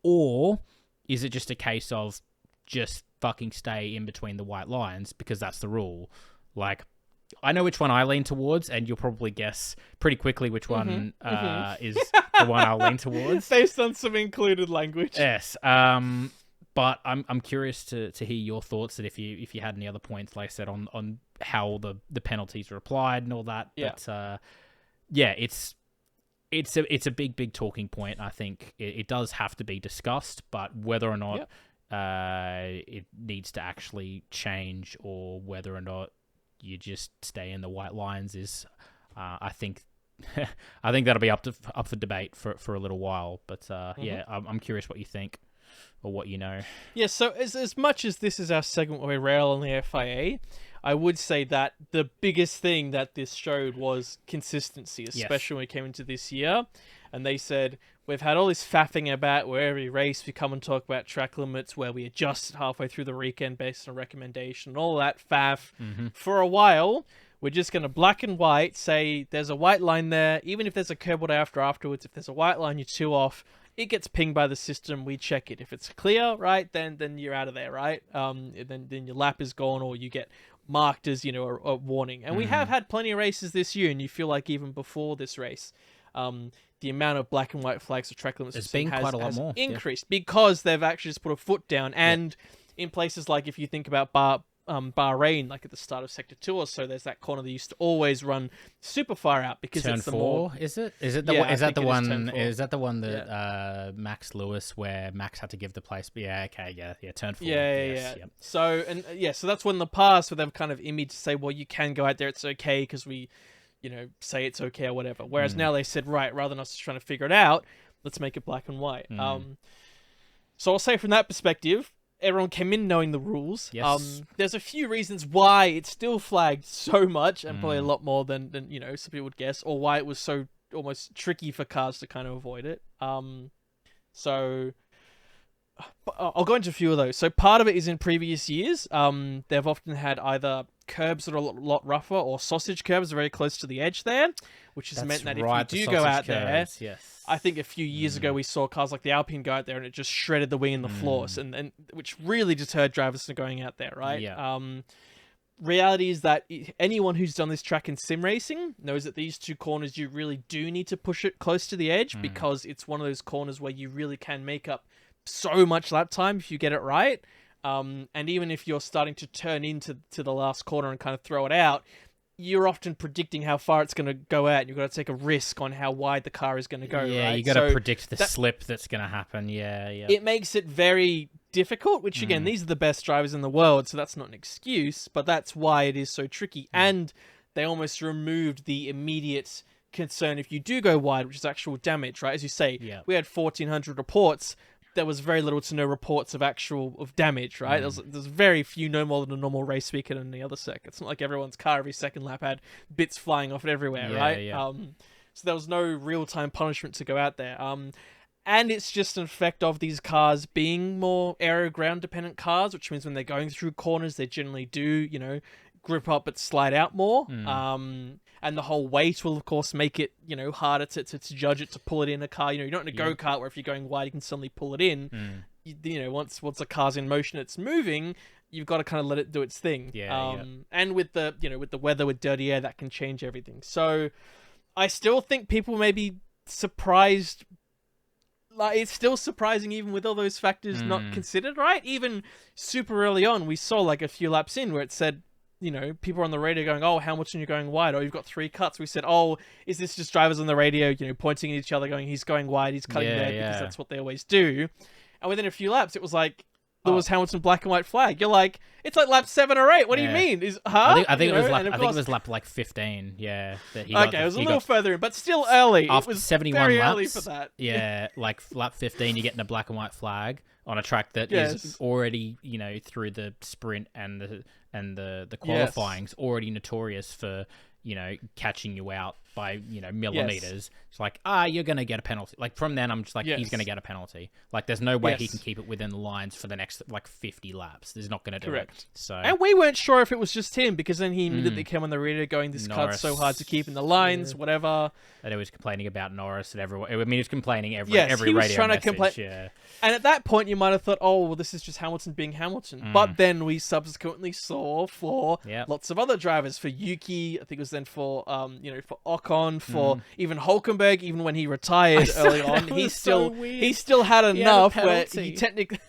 Or is it just a case of just fucking stay in between the white lines because that's the rule? I know which one I lean towards, and you'll probably guess pretty quickly which one is the one I'll lean towards.
Based on some included language.
Yes. But I'm curious to hear your thoughts, that if you had any other points, like I said, on how the penalties are applied and all that.
Yeah.
But it's a big talking point. I think it does have to be discussed, but whether or not it needs to actually change, or whether or not you just stay in the white lines is, I think that'll be up for debate for a little while. But yeah, I'm curious what you think, or what you know.
Yeah, so as much as this is our segment where we rail on the FIA, I would say that the biggest thing that this showed was consistency, especially when we came into this year. And they said, we've had all this faffing about where every race we come and talk about track limits, where we adjust halfway through the weekend based on recommendation, and all that faff. For a while, we're just going to black and white say there's a white line there, even if there's a curb afterwards. If there's a white line, you're 2 off. It gets pinged by the system. We check it. If it's clear, right, then you're out of there, right? Then your lap is gone, or you get marked as, a warning. And we have had plenty of races this year, and you feel like even before this race, the amount of black and white flags of track limits
has quite a lot more
increased, because they've actually just put a foot down. And in places like, if you think about Bahrain, like at the start of Sector 2 or so, there's that corner that used to always run super far out, because
turn
it's the
4,
more...
is it? Is that the one that Max Lewis, where Max had to give the place? But turn 4.
Yeah. So so that's when the past, where they've kind of imaged to say, well, you can go out there, it's okay, because we, say it's okay or whatever. Whereas now they said, right, rather than us just trying to figure it out, let's make it black and white. So I'll say from that perspective, everyone came in knowing the rules.
Yes.
There's a few reasons why it's still flagged so much, and probably a lot more than some people would guess, or why it was so almost tricky for cars to kind of avoid it. So I'll go into a few of those. So part of it is in previous years. They've often had either curbs that are a lot rougher or sausage curbs very close to the edge there, which has meant that if you do go out there,
yes.
I think a few years ago we saw cars like the Alpine go out there and it just shredded the wing and the floors, and which really deterred drivers from going out there, right?
Yeah.
Reality is that anyone who's done this track in sim racing knows that these two corners you really do need to push it close to the edge because it's one of those corners where you really can make up so much lap time if you get it right. And even if you're starting to turn into the last corner and kind of throw it out, you're often predicting how far it's going to go out. You've got to take a risk on how wide the car is going to go.
Yeah,
right?
you got to predict the slip that's going to happen. Yeah.
It makes it very difficult, which again, these are the best drivers in the world, so that's not an excuse, but that's why it is so tricky. And they almost removed the immediate concern if you do go wide, which is actual damage, right? As you say, we had 1,400 reports. There was very little to no reports of damage, right? There's very few, no more than a normal race weekend in the other circuit. It's not like everyone's car every second lap had bits flying off it everywhere, right?
Yeah.
So there was no real-time punishment to go out there. And it's just an effect of these cars being more aero-ground dependent cars, which means when they're going through corners, they generally do, grip up but slide out more. And the whole weight will, of course, make it, harder to judge it, to pull it in a car. You're not in a go-kart where if you're going wide, you can suddenly pull it in. Once a car's in motion, it's moving, you've got to kind of let it do its thing. And with the, with the weather, with dirty air, that can change everything. So I still think people may be surprised. Like, it's still surprising even with all those factors not considered, right? Even super early on, we saw like a few laps in where it said, people on the radio going, "Oh, Hamilton, you're going wide," or "You've got 3 cuts." We said, "Oh, is this just drivers on the radio, pointing at each other going, he's going wide, he's cutting there," because that's what they always do. And within a few laps, it was like, there was Hamilton black and white flag. You're like, it's like lap 7 or 8. What do you mean?
I think it was lap like 15. Yeah.
It was a little further in, but still early.
After
it was
71
very
laps,
early for that.
Yeah, like lap 15, you're getting a black and white flag on a track that is already, through the sprint and the qualifying's already notorious for, catching you out by, millimeters. It's like, you're going to get a penalty. Like, from then, I'm just like, he's going to get a penalty. Like, there's no way he can keep it within the lines for the next, 50 laps. There's not going to do it. So,
and we weren't sure if it was just him, because then he immediately came on the radio going, this cut's so hard to keep in the lines, whatever.
And he was complaining about Norris and everyone. I mean, he was complaining every
he was
radio
trying
message.
To complain. And at that point, you might have thought, oh, well, this is just Hamilton being Hamilton. But then we subsequently saw for lots of other drivers, for Yuki, I think it was then for, for Ocon, for even Hulkenberg, even when he retired early on, he still had enough where he technically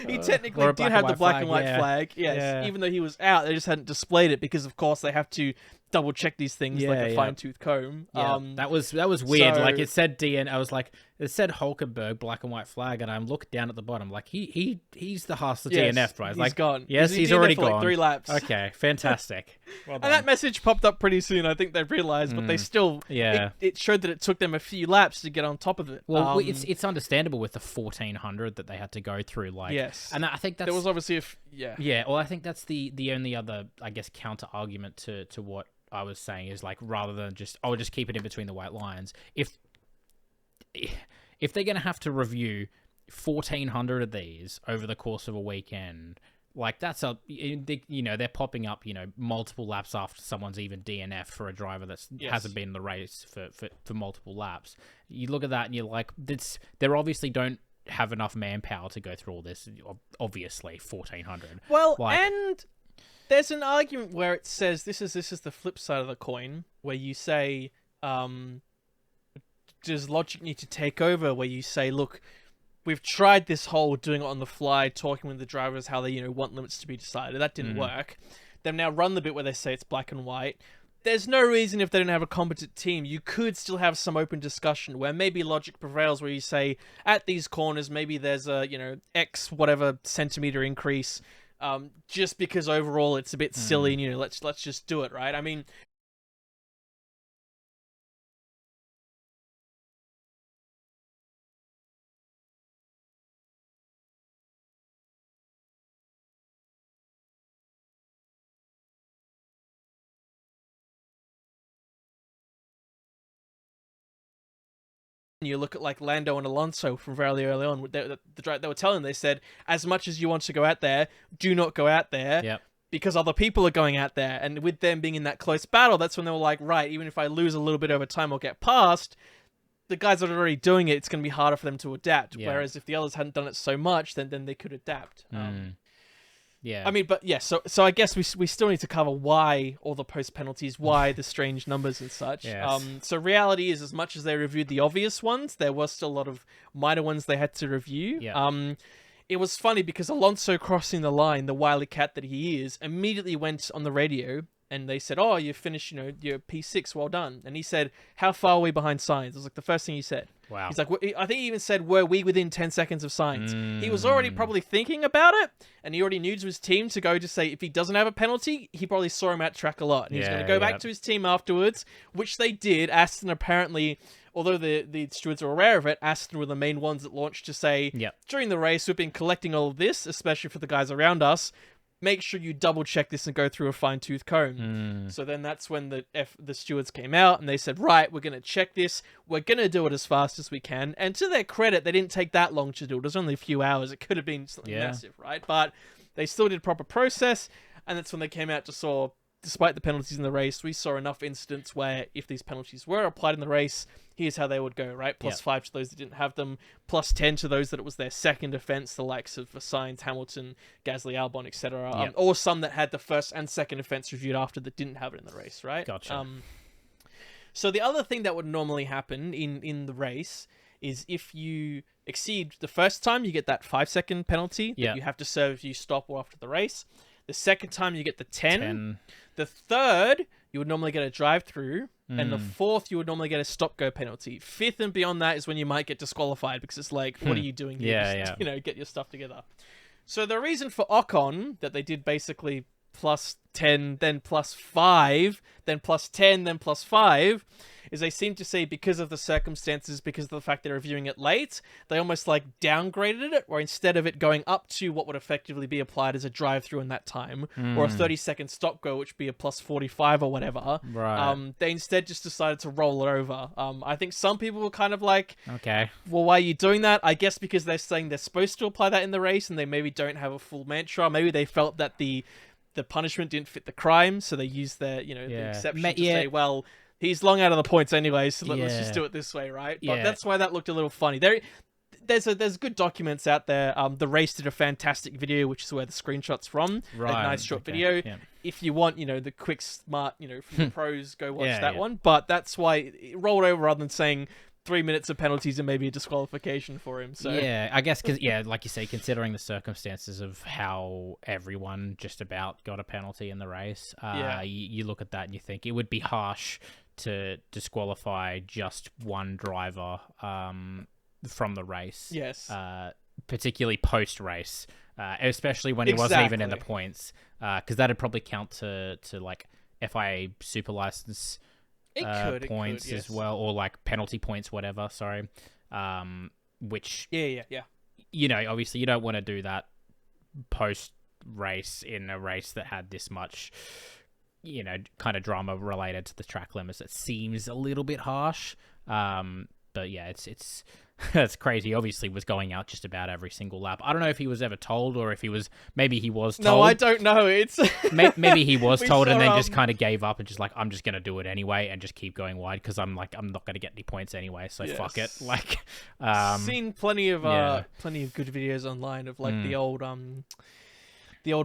did have the black and white flag. Yes, even though he was out, they just hadn't displayed it because, of course, they have to double check these things like a fine tooth comb.
That was weird. So, like, it said I was like, it said Hulkenberg black and white flag, and I'm looked down at the bottom like he's the Haas DNF, right?
He's
like,
gone.
Yes, he's already gone.
Like 3 laps.
Okay, fantastic. Well
and that message popped up pretty soon. I think they realized, but they still it showed that it took them a few laps to get on top of it.
Well, it's understandable with the 1,400 that they had to go through. Like, and I think that's,
there was obviously
Well, I think that's the only other, I guess, counter argument to what I was saying is, like, rather than just keep it in between the white lines, if they're going to have to review 1,400 of these over the course of a weekend, like, that's they're popping up, multiple laps after someone's even DNF for a driver that hasn't been in the race for multiple laps. You look at that and you're like, they obviously don't have enough manpower to go through all this. Obviously, 1,400.
Well, and there's an argument where it says this is the flip side of the coin, where you say, does logic need to take over? Where you say, look, we've tried this whole doing it on the fly, talking with the drivers how they want limits to be decided. That didn't work. They've now run the bit where they say it's black and white. There's no reason, if they don't have a competent team, you could still have some open discussion where maybe logic prevails, where you say at these corners maybe there's a X whatever centimeter increase. Just because overall it's a bit silly, and let's just do it, right? I mean, and you look at like Lando and Alonso from very early on, they were telling, they said, as much as you want to go out there, do not go out there.
Yep.
Because other people are going out there. And with them being in that close battle, that's when they were like, right, even if I lose a little bit over time or get past, the guys that are already doing it, it's going to be harder for them to adapt. Yeah. Whereas if the others hadn't done it so much, then they could adapt.
Yeah.
I mean, but yeah, so I guess we still need to cover why all the post penalties, why the strange numbers and such.
Yes.
So reality is, as much as they reviewed the obvious ones, there was still a lot of minor ones they had to review.
Yeah.
It was funny because Alonso crossing the line, the wily cat that he is, immediately went on the radio and they said, "Oh, you finished, your P6, well done." And he said, "How far are we behind Sainz?" It was like the first thing he said.
Wow.
He's like, I think he even said, "Were we within 10 seconds of Sainz?" He was already probably thinking about it, and he already knew to his team to go to say if he doesn't have a penalty, he probably saw him at track a lot. And he was going to go back to his team afterwards, which they did. Aston apparently, although the stewards are aware of it, Aston were the main ones that launched to say, during the race, we've been collecting all of this, especially for the guys around us. Make sure you double check this and go through a fine-tooth comb. So then that's when the stewards came out and they said, right, we're going to check this. We're going to do it as fast as we can. And to their credit, they didn't take that long to do it. It was only a few hours. It could have been something massive, right? But they still did proper process. And that's when they came out to saw, despite the penalties in the race, we saw enough incidents where if these penalties were applied in the race, here's how they would go, right? +5 to those that didn't have them, +10 to those that it was their second offence, the likes of Sainz, Hamilton, Gasly, Albon, etc. Or some that had the first and second offence reviewed after that didn't have it in the race, right?
Gotcha.
So the other thing that would normally happen in the race is if you exceed the first time, you get that 5-second penalty that you have to serve if you stop or after the race. The second time, you get the 10. The third, you would normally get a drive-through. And the fourth, you would normally get a stop-go penalty. Fifth and beyond that is when you might get disqualified because it's like, what are you doing here? Just, get your stuff together. So the reason for Ocon, that they did basically +10, then +5, then +10, then +5, is they seem to say because of the circumstances, because of the fact they're reviewing it late, they almost like downgraded it, or instead of it going up to what would effectively be applied as a drive-through in that time, or a 30-second stop-go, which would be a +45 or whatever, they instead just decided to roll it over. I think some people were kind of like,
okay,
well, why are you doing that? I guess because they're saying they're supposed to apply that in the race, and they maybe don't have a full mantra. Maybe they felt that the punishment didn't fit the crime, so they used their, the exception to say, well, he's long out of the points anyway, so let's just do it this way, right? But that's why that looked a little funny. There's good documents out there. The race did a fantastic video, which is where the screenshot's from. Right. A nice short video. Yeah. If you want, the quick, smart, from the pros, go watch that one. But that's why it rolled over rather than saying 3 minutes of penalties and maybe a disqualification for him. So
yeah, I guess because like you say, considering the circumstances of how everyone just about got a penalty in the race, you look at that and you think it would be harsh to disqualify just one driver from the race.
Yes.
Particularly post-race, especially when he wasn't even in the points, because that'd probably count to like FIA super license points as well, or like penalty points, whatever. Sorry, which obviously you don't want to do that post-race in a race that had this much kind of drama related to the track limits. It seems a little bit harsh, but yeah, it's it's crazy. He obviously was going out just about every single lap. I don't know if he was ever told, or if maybe he was told.
No, I don't know. It's
maybe he was told and then just kind of gave up and just like, I'm just gonna do it anyway and just keep going wide because I'm not gonna get any points anyway, so fuck it. Like,
seen plenty of good videos online of like the old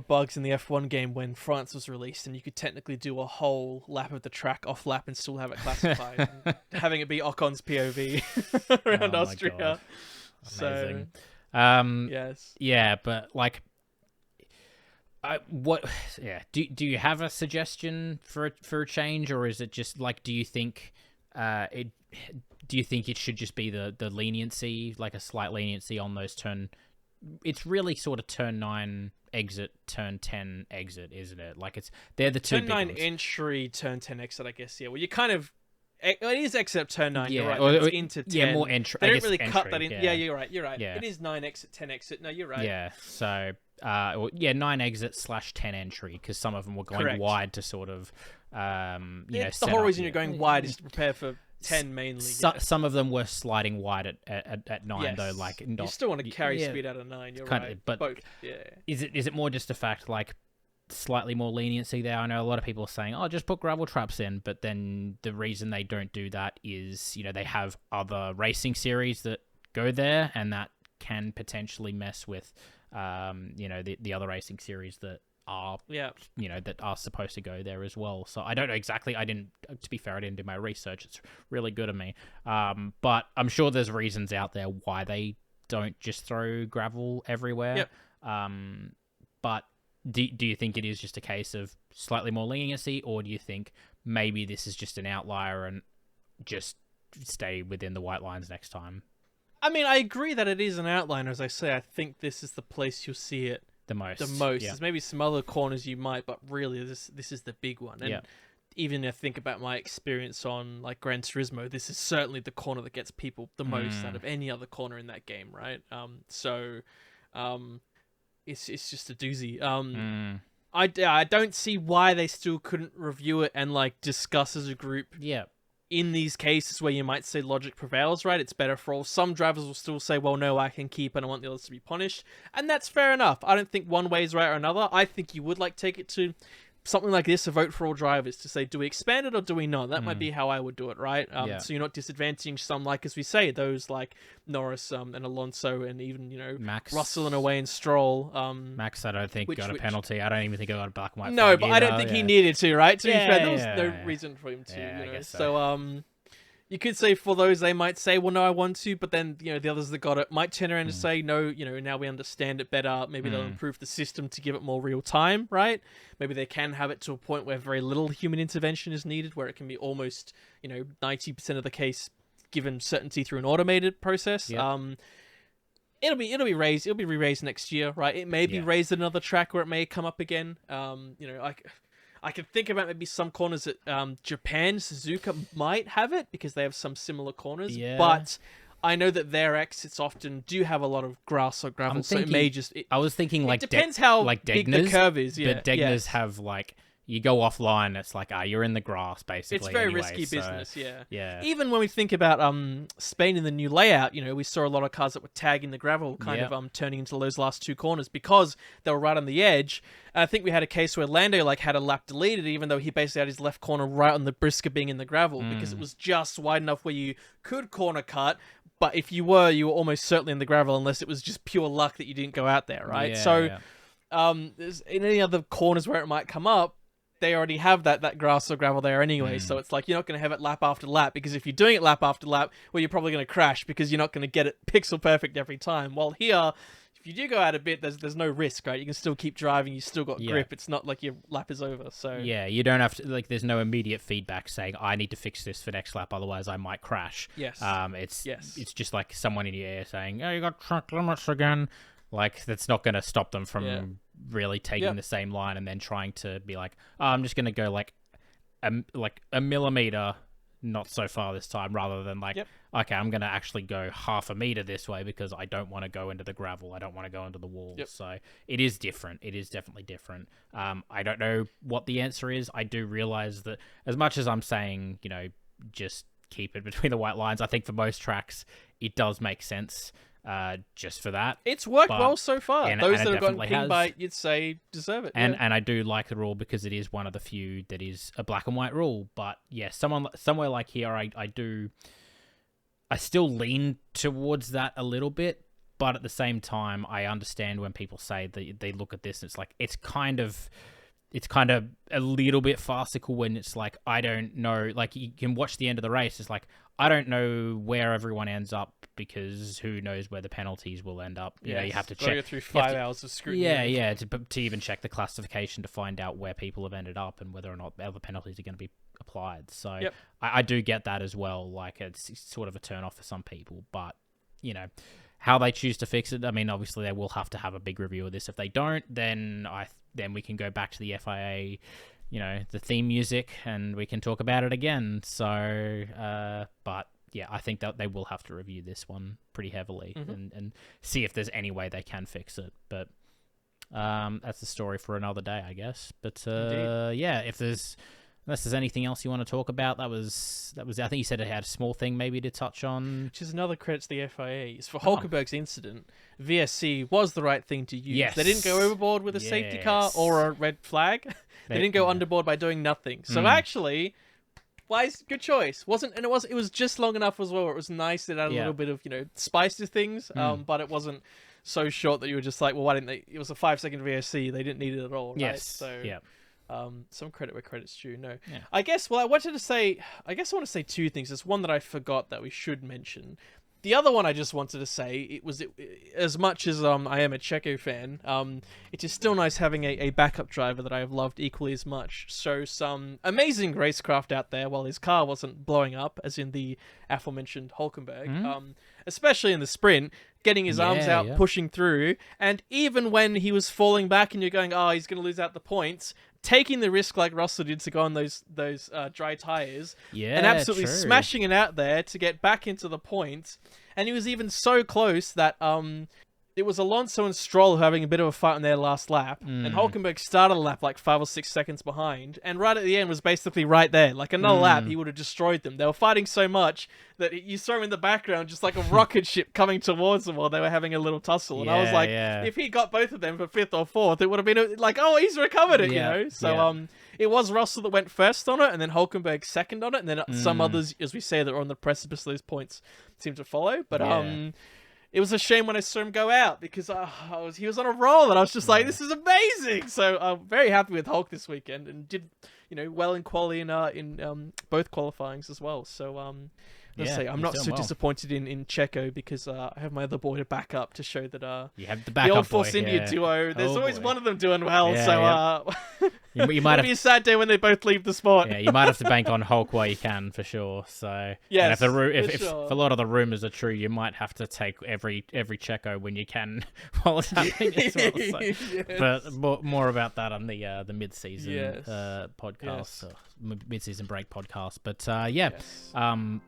bugs in the F1 game when France was released, and you could technically do a whole lap of the track off lap and still have it classified, and having it be Ocon's POV around Austria.
Amazing.
Yes.
Yeah, but like, do you have a suggestion for a change, or is it just like, do you think it should just be the leniency, like a slight leniency on those it's really sort of turn 9 exit, turn 10 exit, isn't it? Like they're the two
turn 9
ones.
Entry, turn 10 exit, I guess. Yeah. Well, you kind of it is exit turn 9.
Yeah,
you're right.
or,
it's into 10.
Yeah, more entry.
They don't really cut
entry,
that in.
Yeah.
Yeah, you're right. You're right.
Yeah.
It is 9 exit, 10 exit. No, you're right.
Yeah. So 9 exit / 10 entry, because some of them were going wide to sort of
the whole reason you're going wide is to prepare for 10 mainly.
Some of them were sliding wide at 9 though. Like
you still want to carry speed out of 9. You're right.
But
both. Yeah.
Is it more just a fact like slightly more leniency there? I know a lot of people are saying, "Oh, just put gravel traps in," but then the reason they don't do that is, they have other racing series that go there, and that can potentially mess with, the other racing series that are, that are supposed to go there as well. So I don't know exactly. To be fair, I didn't do my research. It's really good of me. But I'm sure there's reasons out there why they don't just throw gravel everywhere.
Yep.
But do you think it is just a case of slightly more leniency, or do you think maybe this is just an outlier and just stay within the white lines next time?
I mean, I agree that it is an outlier. As I say, I think this is the place you'll see it the most. Yeah. There's maybe some other corners you might, but really this is the big one. And even if I think about my experience on like Gran Turismo, this is certainly the corner that gets people the most out of any other corner in that game, right? It's just a doozy. I don't see why they still couldn't review it and like discuss as a group.
Yeah.
In these cases where you might say logic prevails, right? It's better for all. Some drivers will still say, well, no, I can keep and I want the others to be punished. And that's fair enough. I don't think one way is right or another. I think you would like take it to something like this, a vote for all drivers, to say, do we expand it or do we not? That might be how I would do it, right? So you're not disadvantaging some, like, as we say, those like Norris and Alonso and even,
Max,
Russell in a way and Stroll.
Max, I don't think got a penalty. I don't even think I got a black and white.
No, but I don't think he needed to, right? To be fair, there was no reason for him to,
I guess
so you could say for those, they might say, well, no, I want to, but then, the others that got it might turn around and say, no, now we understand it better. Maybe they'll improve the system to give it more real time, right? Maybe they can have it to a point where very little human intervention is needed, where it can be almost, 90% of the case given certainty through an automated process.
Yep.
It'll be raised. It'll be re-raised next year, right? It may be raised at another track where it may come up again. I can think about maybe some corners that Japan, Suzuka might have it because they have some similar corners. Yeah. But I know that their exits often do have a lot of grass or gravel, so it may just...
I was thinking like...
It depends how big the curve is,
But Degna's have like... You go offline, it's like, you're in the grass, basically.
It's very
anyway,
risky business,
yeah.
Even when we think about Spain in the new layout, we saw a lot of cars that were tagging the gravel, kind of turning into those last two corners because they were right on the edge. And I think we had a case where Lando had a lap deleted, even though he basically had his left corner right on the brisker being in the gravel because it was just wide enough where you could corner cut. But if you were almost certainly in the gravel unless it was just pure luck that you didn't go out there, right? There's in any other corners where it might come up, they already have that grass or gravel there anyway. So it's like you're not going to have it lap after lap because if you're doing it lap after lap, well, you're probably going to crash because you're not going to get it pixel perfect every time. While here, if you do go out a bit, there's no risk, right? You can still keep driving. You still got grip. It's not like your lap is over. So
you don't have to there's no immediate feedback saying I need to fix this for next lap, otherwise I might crash.
Yes.
It's just like someone in your ear saying, "Oh, you got track limits again." Like that's not going to stop them from really taking the same line and then trying to be like, oh, I'm just going to go like a millimeter, not so far this time, rather than like, okay, I'm going to actually go half a meter this way because I don't want to go into the gravel. I don't want to go into the wall. So it is different. It is definitely different. I don't know what the answer is. I do realize that as much as I'm saying, just keep it between the white lines, I think for most tracks, it does make sense. Just for that,
it's worked well so far. Those that have gotten pinged by it, you'd say deserve it.
And I do like the rule because it is one of the few that is a black and white rule. But somewhere like here, I still lean towards that a little bit. But at the same time, I understand when people say that they look at this and it's like it's kind of a little bit farcical when it's like I don't know. Like you can watch the end of the race. It's like I don't know where everyone ends up because who knows where the penalties will end up. You have to check.
Go through 5 hours of scrutiny.
To even check the classification to find out where people have ended up and whether or not other penalties are going to be applied. So I do get that as well. Like it's sort of a turn off for some people, but how they choose to fix it. I mean, obviously they will have to have a big review of this. If they don't, then we can go back to the FIA, the theme music, and we can talk about it again. So, but yeah, I think that they will have to review this one pretty heavily and see if there's any way they can fix it. But that's the story for another day, I guess. But if there's Unless there's anything else you want to talk about, that was. I think you said it had a small thing maybe to touch on.
Which is another credit to the FIA. Is for Hulkenberg's incident, VSC was the right thing to use.
Yes.
They didn't go overboard with a safety car or a red flag. They didn't go underboard by doing nothing. So actually, good choice. It was just long enough as well. It was nice. It had a little bit of spice to things. But it wasn't so short that you were just like, well, why didn't they? It was a 5-second VSC. They didn't need it at all. Right?
Yes.
So some credit where credit's due. No,
yeah.
I guess I want to say two things. There's one that I forgot that we should mention. The other one I just wanted to say, as much as I am a Checo fan, it is still nice having a backup driver that I have loved equally as much. So some amazing racecraft out there while his car wasn't blowing up, as in the aforementioned Hulkenberg, especially in the sprint, getting his arms out, pushing through, and even when he was falling back and you're going, oh, he's going to lose out the points, taking the risk like Russell did to go on those dry tires, and absolutely smashing it out there to get back into the points. And he was even so close that it was Alonso and Stroll having a bit of a fight on their last lap, and Hulkenberg started a lap like 5 or 6 seconds behind, and right at the end was basically right there. Like another lap, he would have destroyed them. They were fighting so much that you saw him in the background just like a rocket ship coming towards them while they were having a little tussle. And I was like, if he got both of them for 5th or 4th, it would have been like, oh, he's recovered it, you know? So it was Russell that went first on it, and then Hulkenberg second on it, and then some others, as we say, that are on the precipice of those points seem to follow. But it was a shame when I saw him go out because he was on a roll, and I was just like, this is amazing. So I'm very happy with Hulk this weekend, and did well in quali in both qualifyings as well. So let's say I'm not so disappointed in Checo because I have my other boy to back up to show that
you have the backup
the old Force India duo. There's always one of them doing well. You might be a sad day when they both leave the sport.
Yeah, you might have to bank on Hulk while you can for sure. So
yes,
if a lot of the rumors are true, you might have to take every Checo when you can while it's happening as well. So. Yes. But more about that on the mid-season podcast, mid-season break podcast. But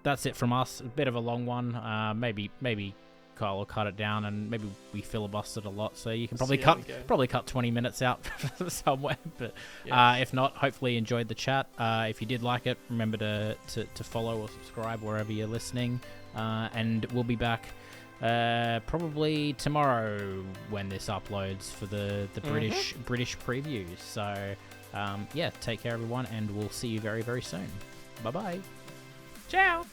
that's it from us. A bit of a long one. Maybe Kyle will cut it down, and maybe we filibustered a lot, so you can probably cut 20 minutes out somewhere. But if not, hopefully you enjoyed the chat. If you did like it, remember to follow or subscribe wherever you're listening, and we'll be back probably tomorrow when this uploads for the British previews. So take care everyone, and we'll see you very, very soon. Bye bye.
Ciao.